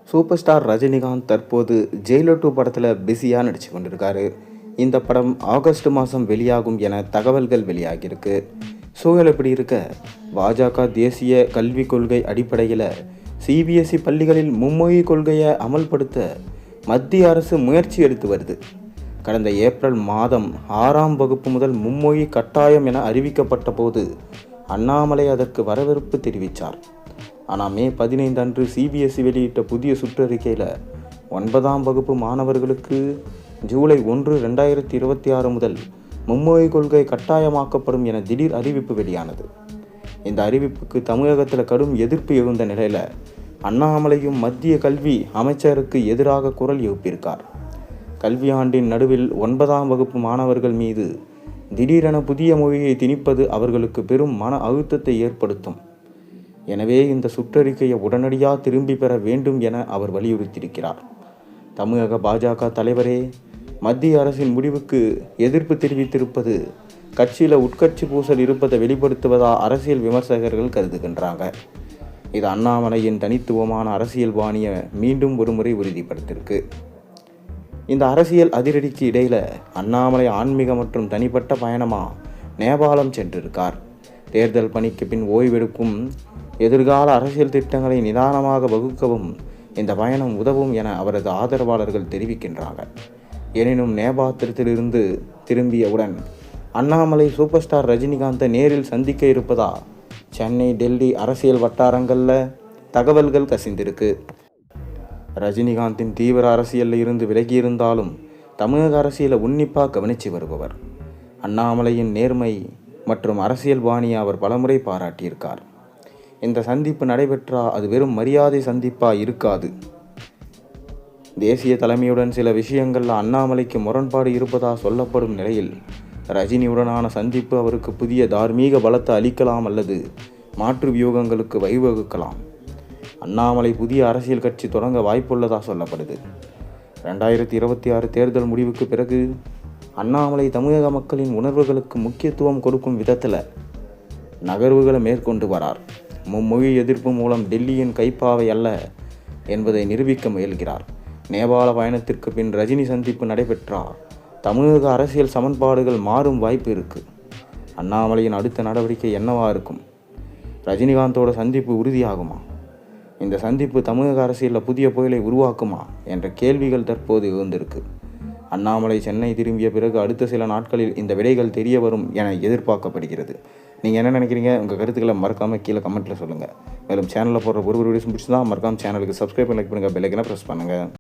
Super star Rajinikanth தற்போது Jailer 2 படத்தில் பிஸியாக நடித்து கொண்டிருக்காரு. இந்த படம் ஆகஸ்ட் மாதம் வெளியாகும் என தகவல்கள் வெளியாகியிருக்கு. சூழல் இப்படி இருக்க, பாஜக தேசிய கல்விக் கொள்கை அடிப்படையில் சிபிஎஸ்இ பள்ளிகளில் மும்மொழி கொள்கையை அமல்படுத்த மத்திய அரசு முயற்சி எடுத்து வருது. கடந்த ஏப்ரல் மாதம் 6ஆம் வகுப்பு முதல் மும்மொழி கட்டாயம் என அறிவிக்கப்பட்ட போது அண்ணாமலை அதற்கு வரவேற்பு தெரிவித்தார். ஆனால் மே 15 அன்று சிபிஎஸ்இ வெளியிட்ட புதிய சுற்றறிக்கையில் 9ஆம் வகுப்பு மாணவர்களுக்கு ஜூலை 1, 2026 முதல் மும்மொழி கொள்கை கட்டாயமாக்கப்படும் என திடீர் அறிவிப்பு வெளியானது. இந்த அறிவிப்புக்கு தமிழகத்தில் கடும் எதிர்ப்பு எழுந்த நிலையில் அண்ணாமலையும் மத்திய கல்வி அமைச்சருக்கு எதிராக குரல் எழுப்பியிருக்கார். கல்வியாண்டின் நடுவில் 9ஆம் வகுப்பு மாணவர்கள் மீது திடீரென புதிய மொழியை திணிப்பது அவர்களுக்கு பெரும் மன அழுத்தத்தை ஏற்படுத்தும். எனவே இந்த சுற்றறிக்கையை உடனடியாக திரும்பி பெற வேண்டும் என அவர் வலியுறுத்தியிருக்கிறார். தமிழக பாஜக தலைவரே மத்திய அரசின் முடிவுக்கு எதிர்ப்பு தெரிவித்திருப்பது கட்சியில் உட்கட்சி பூசல் இருப்பதை வெளிப்படுத்துவதா அரசியல் விமர்சகர்கள் கருதுகின்றாங்க. இது அண்ணாமலையின் தனித்துவமான அரசியல் பாணியை மீண்டும் ஒருமுறை உறுதிப்படுத்தியிருக்கு. இந்த அரசியல் அதிரடிக்கு இடையில் அண்ணாமலை ஆன்மீக மற்றும் தனிப்பட்ட பயணமாக நேபாளம் சென்றிருக்கார். தேர்தல் பணிக்கு பின் ஓய்வெடுக்கும் எதிர்கால அரசியல் திட்டங்களை நிதானமாக வகுக்கவும் இந்த பயணம் உதவும் என அவரது ஆதரவாளர்கள் தெரிவிக்கின்றாங்க. எனினும் நேபாளத்திலிருந்து திரும்பியவுடன் அண்ணாமலை சூப்பர் ஸ்டார் ரஜினிகாந்தை நேரில் சந்திக்க இருப்பதா சென்னை, டெல்லி அரசியல் வட்டாரங்களில் தகவல்கள் கசிந்திருக்கு. ரஜினிகாந்தின் தீவிர அரசியலில் இருந்து விலகியிருந்தாலும் தமிழக அரசியலை உன்னிப்பாக கவனித்து வருபவர். அண்ணாமலையின் நேர்மை மற்றும் அரசியல் பாணியை அவர் பலமுறை பாராட்டியிருக்கார். இந்த சந்திப்பு நடைபெற்றால் அது வெறும் மரியாதை சந்திப்பாக இருக்காது. தேசிய தலைமையுடன் சில விஷயங்களில் அண்ணாமலைக்கு முரண்பாடு இருப்பதாக சொல்லப்படும் நிலையில் ரஜினியுடனான சந்திப்பு அவருக்கு புதிய தார்மீக பலத்தை அளிக்கலாம் அல்லது மாற்று வியூகங்களுக்கு வழிவகுக்கலாம். அண்ணாமலை புதிய அரசியல் கட்சி தொடங்க வாய்ப்புள்ளதாக சொல்லப்படுது. 2026 தேர்தல் முடிவுக்கு பிறகு அண்ணாமலை தமிழக மக்களின் உணர்வுகளுக்கு முக்கியத்துவம் கொடுக்கும் விதத்தில் நகர்வுகளை மேற்கொண்டு வரார். மும்மொழி எதிர்ப்பு மூலம் டெல்லியின் கைப்பாவை அல்ல என்பதை நிரூபிக்க முயல்கிறார். நேபாள பயணத்திற்கு பின் ரஜினி சந்திப்பு நடைபெற்றால் தமிழக அரசியல் சமன்பாடுகள் மாறும் வாய்ப்பு இருக்குது. அண்ணாமலையின் அடுத்த நடவடிக்கை என்னவா இருக்கும்? ரஜினிகாந்தோட சந்திப்பு உறுதியாகுமா? இந்த சந்திப்பு தமிழக அரசியலில் புதிய புயலை உருவாக்குமா என்ற கேள்விகள் தற்போது எழுந்திருக்கு. அண்ணாமலை சென்னை திரும்பிய பிறகு அடுத்த சில நாட்களில் இந்த விடைகள் தெரிய வரும் என எதிர்பார்க்கப்படுகிறது. நீங்கள் என்ன நினைக்கிறீங்க? உங்கள் கருத்துக்களை மறக்காமல் கீழே கமெண்ட்டில் சொல்லுங்கள். மேலும் சேனலில் போடுற ஒரு வீடியோஸ் பிடிச்சி தான் மறக்காமல் சேனலுக்கு சப்ஸ்கிரைப் பண்ணி லைக் பண்ணுங்கள், பெல் ஐக்கனை ப்ரெஸ் பண்ணுங்கள்.